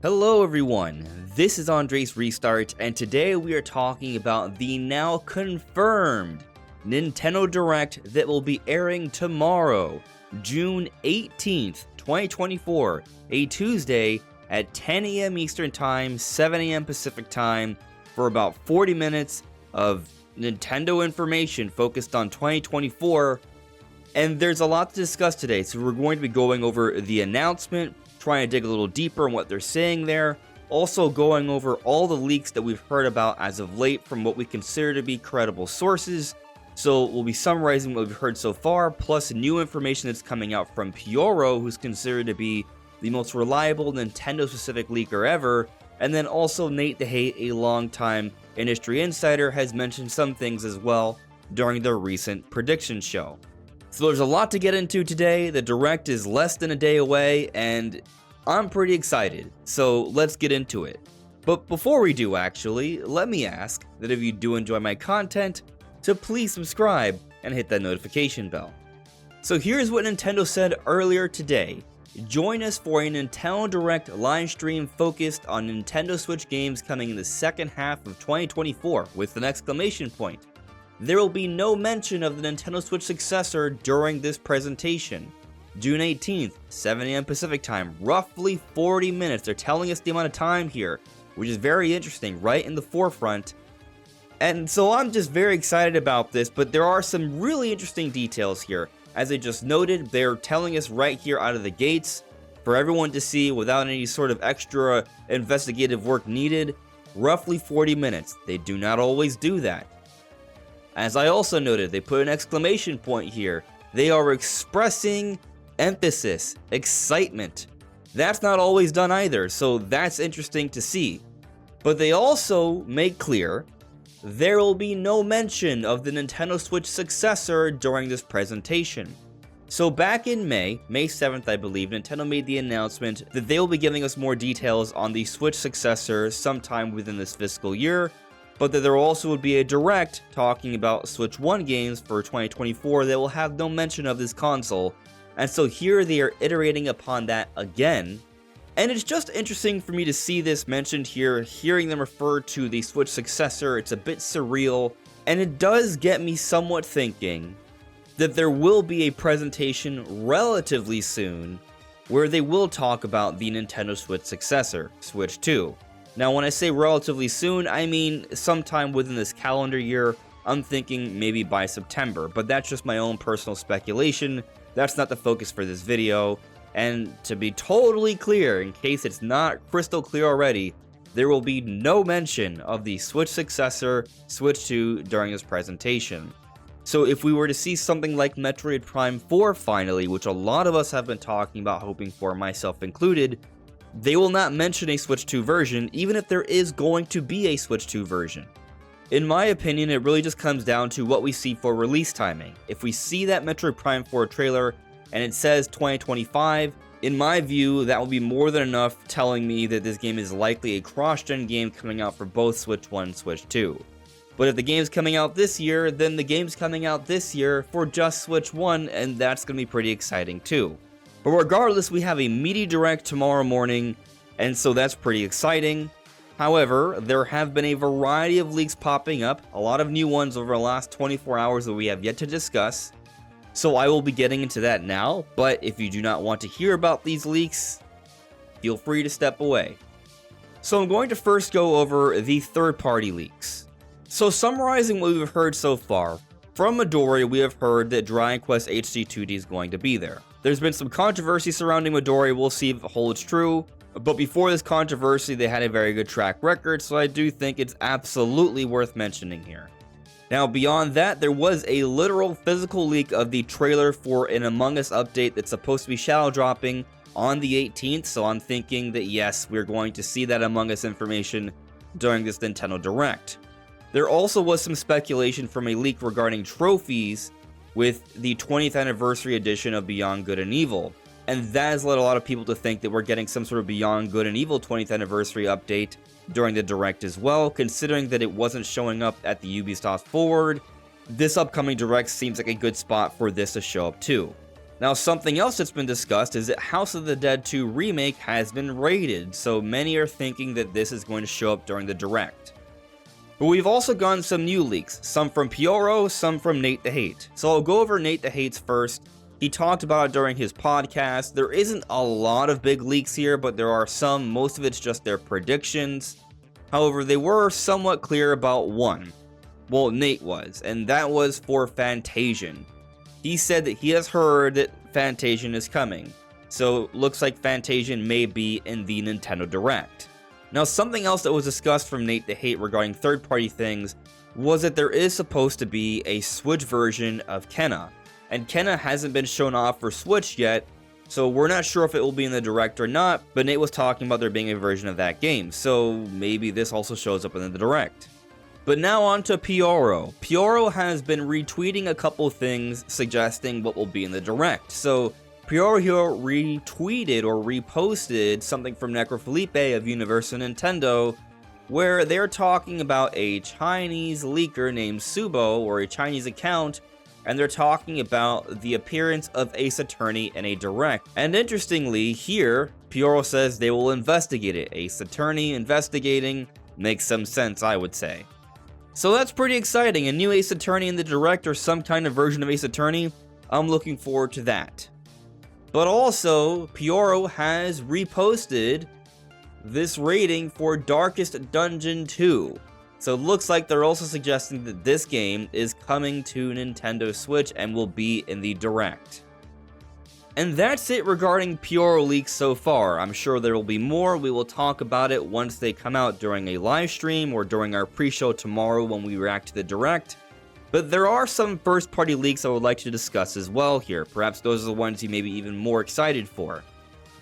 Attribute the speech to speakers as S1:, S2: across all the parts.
S1: Hello everyone, this is AndresRestart, and today we are talking about the now confirmed Nintendo Direct that will be airing tomorrow, June 18th, 2024, a Tuesday at 10 a.m. Eastern Time, 7 a.m. Pacific Time, for about 40 minutes of Nintendo information focused on 2024, and there's a lot to discuss today, so we're going to be going over the announcement, trying to dig a little deeper on what they're saying there, also going over all the leaks that we've heard about as of late from what we consider to be credible sources. So we'll be summarizing what we've heard so far, plus new information that's coming out from Pioro, who's considered to be the most reliable Nintendo-specific leaker ever, and then also Nate the Hate, a longtime industry insider, has mentioned some things as well during their recent prediction show. So there's a lot to get into today. The Direct is less than a day away, and I'm pretty excited, so let's get into it. But before we do, actually, let me ask that if you do enjoy my content, to please subscribe and hit that notification bell. So here's what Nintendo said earlier today. Join us for a Nintendo Direct live stream focused on Nintendo Switch games coming in the second half of 2024 with an exclamation point. There will be no mention of the Nintendo Switch Successor during this presentation. June 18th, 7 a.m. Pacific Time, roughly 40 minutes. They're telling us the amount of time here, which is very interesting, right in the forefront. And so I'm just very excited about this, but there are some really interesting details here. As I just noted, they're telling us right here out of the gates, for everyone to see without any sort of extra investigative work needed, roughly 40 minutes. They do not always do that. As I also noted, they put an exclamation point here. They are expressing emphasis, excitement. That's not always done either, so that's interesting to see. But they also make clear there will be no mention of the Nintendo Switch Successor during this presentation. So back in May 7th, I believe, Nintendo made the announcement that they will be giving us more details on the Switch Successor sometime within this fiscal year, but that there also would be a Direct talking about Switch 1 games for 2024 that will have no mention of this console, and so here they are iterating upon that again, and it's just interesting for me to see this mentioned here, hearing them refer to the Switch Successor. It's a bit surreal, and it does get me somewhat thinking that there will be a presentation relatively soon where they will talk about the Nintendo Switch Successor, Switch 2. Now, when I say relatively soon, I mean sometime within this calendar year. I'm thinking maybe by September, but that's just my own personal speculation. That's not the focus for this video. And to be totally clear, in case it's not crystal clear already, there will be no mention of the Switch Successor, Switch 2 during this presentation. So if we were to see something like Metroid Prime 4 finally, which a lot of us have been talking about, hoping for, myself included, they will not mention a Switch 2 version, even if there is going to be a Switch 2 version. In my opinion, it really just comes down to what we see for release timing. If we see that Metroid Prime 4 trailer and it says 2025, in my view, that will be more than enough telling me that this game is likely a cross-gen game coming out for both Switch 1 and Switch 2. But if the game's coming out this year, then the game's coming out this year for just Switch 1, and that's going to be pretty exciting too. But regardless, we have a meaty Direct tomorrow morning, and so that's pretty exciting. However, there have been a variety of leaks popping up, a lot of new ones over the last 24 hours that we have yet to discuss. So I will be getting into that now, but if you do not want to hear about these leaks, feel free to step away. So I'm going to first go over the third-party leaks. So summarizing what we've heard so far, from Midori we have heard that Dragon Quest HD 2D is going to be there. There's been some controversy surrounding Midori, we'll see if it holds true, but before this controversy they had a very good track record, so I do think it's absolutely worth mentioning here. Now beyond that, there was a literal physical leak of the trailer for an Among Us update that's supposed to be shadow dropping on the 18th, so I'm thinking that yes, we're going to see that Among Us information during this Nintendo Direct. There also was some speculation from a leak regarding trophies with the 20th anniversary edition of Beyond Good and Evil, and that has led a lot of people to think that we're getting some sort of Beyond Good and Evil 20th anniversary update during the Direct as well, considering that it wasn't showing up at the Ubisoft Forward. This upcoming Direct seems like a good spot for this to show up too. Now, something else that's been discussed is that House of the Dead 2 Remake has been rated, so many are thinking that this is going to show up during the Direct. But we've also gotten some new leaks, some from Pioro, some from Nate the Hate. So I'll go over Nate the Hate's first. He talked about it during his podcast. There isn't a lot of big leaks here, but there are some. Most of it's just their predictions. However, they were somewhat clear about one. Well, Nate was, and that was for Fantasian. He said that he has heard that Fantasian is coming. So it looks like Fantasian may be in the Nintendo Direct. Now, something else that was discussed from Nate the Hate regarding third-party things was that there is supposed to be a Switch version of Kenna. And Kenna hasn't been shown off for Switch yet, so we're not sure if it will be in the Direct or not, but Nate was talking about there being a version of that game, so maybe this also shows up in the Direct. But now on to Pioro. Pioro has been retweeting a couple things suggesting what will be in the Direct. So Pioro retweeted or reposted something from Necrofelipe of Universal Nintendo, where they're talking about a Chinese leaker named Subo, or a Chinese account, and they're talking about the appearance of Ace Attorney in a Direct. And interestingly, here, Pioro says they will investigate it. Ace Attorney investigating makes some sense, I would say. So that's pretty exciting. A new Ace Attorney in the Direct, or some kind of version of Ace Attorney. I'm looking forward to that. But also, Pioro has reposted this rating for Darkest Dungeon 2. So it looks like they're also suggesting that this game is coming to Nintendo Switch and will be in the Direct. And that's it regarding Pioro leaks so far. I'm sure there will be more. We will talk about it once they come out during a live stream or during our pre-show tomorrow when we react to the Direct. But there are some first-party leaks I would like to discuss as well here. Perhaps those are the ones you may be even more excited for.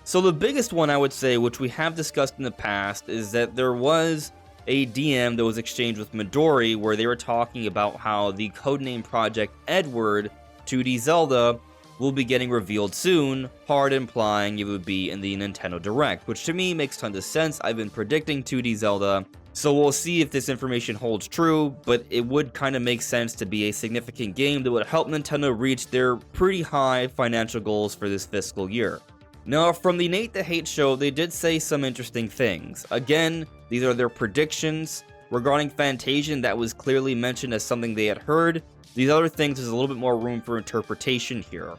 S1: So the biggest one I would say, which we have discussed in the past, is that there was a DM that was exchanged with Midori where they were talking about how the codename Project Edward 2D Zelda will be getting revealed soon, hard implying it would be in the Nintendo Direct, which to me makes tons of sense. I've been predicting 2D Zelda, so we'll see if this information holds true, but it would kind of make sense to be a significant game that would help Nintendo reach their pretty high financial goals for this fiscal year. Now, from the Nate the Hate show, they did say some interesting things. Again, these are their predictions. Regarding Fantasian, that was clearly mentioned as something they had heard. These other things, there's a little bit more room for interpretation here.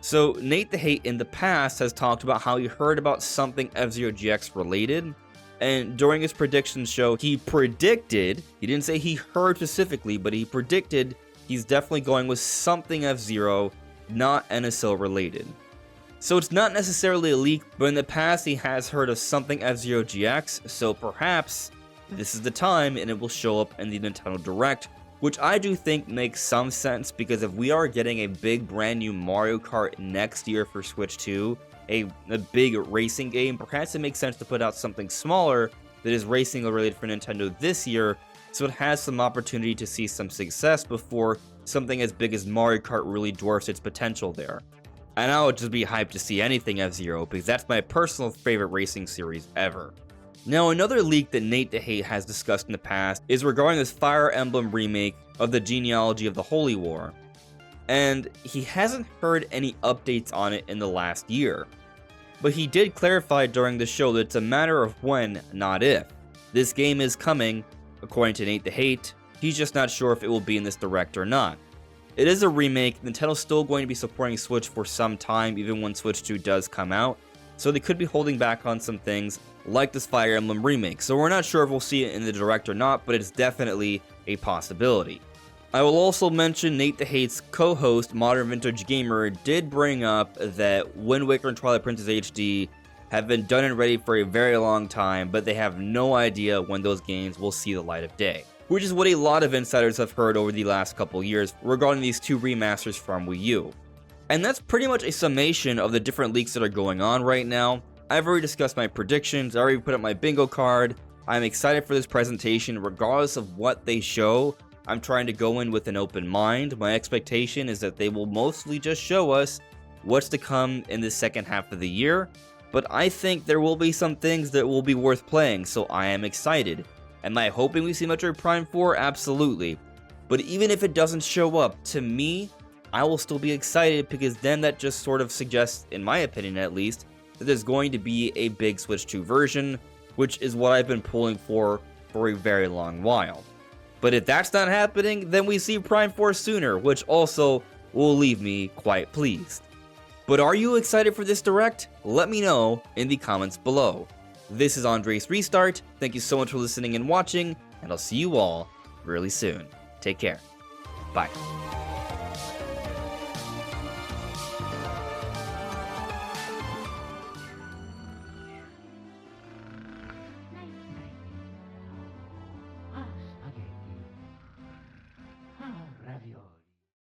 S1: So, Nate the Hate in the past has talked about how he heard about something F-Zero GX related. And during his predictions show, he predicted, he didn't say he heard specifically, but he predicted he's definitely going with something F-Zero, not NSO related. So it's not necessarily a leak, but in the past he has heard of something F-Zero GX, so perhaps this is the time and it will show up in the Nintendo Direct, which I do think makes some sense, because if we are getting a big brand new Mario Kart next year for Switch 2, a big racing game, perhaps it makes sense to put out something smaller that is racing related for Nintendo this year, so it has some opportunity to see some success before something as big as Mario Kart really dwarfs its potential there. And I would just be hyped to see anything F-Zero, because that's my personal favorite racing series ever. Now, another leak that Nate the Hate has discussed in the past is regarding this Fire Emblem remake of the genealogy of the Holy War. And he hasn't heard any updates on it in the last year. But he did clarify during the show that it's a matter of when, not if. This game is coming, according to Nate the Hate. He's just not sure if it will be in this Direct or not. It is a remake. Nintendo's still going to be supporting Switch for some time, even when Switch 2 does come out. So they could be holding back on some things, like this Fire Emblem remake. So we're not sure if we'll see it in the Direct or not, but it's definitely a possibility. I will also mention Nate the Hate's co-host, Modern Vintage Gamer, did bring up that Wind Waker and Twilight Princess HD have been done and ready for a very long time, but they have no idea when those games will see the light of day. Which is what a lot of insiders have heard over the last couple years regarding these two remasters from Wii U. And that's pretty much a summation of the different leaks that are going on right now. I've already discussed my predictions, I already put up my bingo card. I'm excited for this presentation regardless of what they show. I'm trying to go in with an open mind. My expectation is that they will mostly just show us what's to come in the second half of the year. But I think there will be some things that will be worth playing, so I am excited. Am I hoping we see Metroid Prime 4? Absolutely. But even if it doesn't show up, to me, I will still be excited, because then that just sort of suggests, in my opinion at least, that there's going to be a big Switch 2 version, which is what I've been pulling for a very long while. But if that's not happening, then we see Prime 4 sooner, which also will leave me quite pleased. But are you excited for this Direct? Let me know in the comments below. This is AndresRestart. Thank you so much for listening and watching, and I'll see you all really soon. Take care. Bye.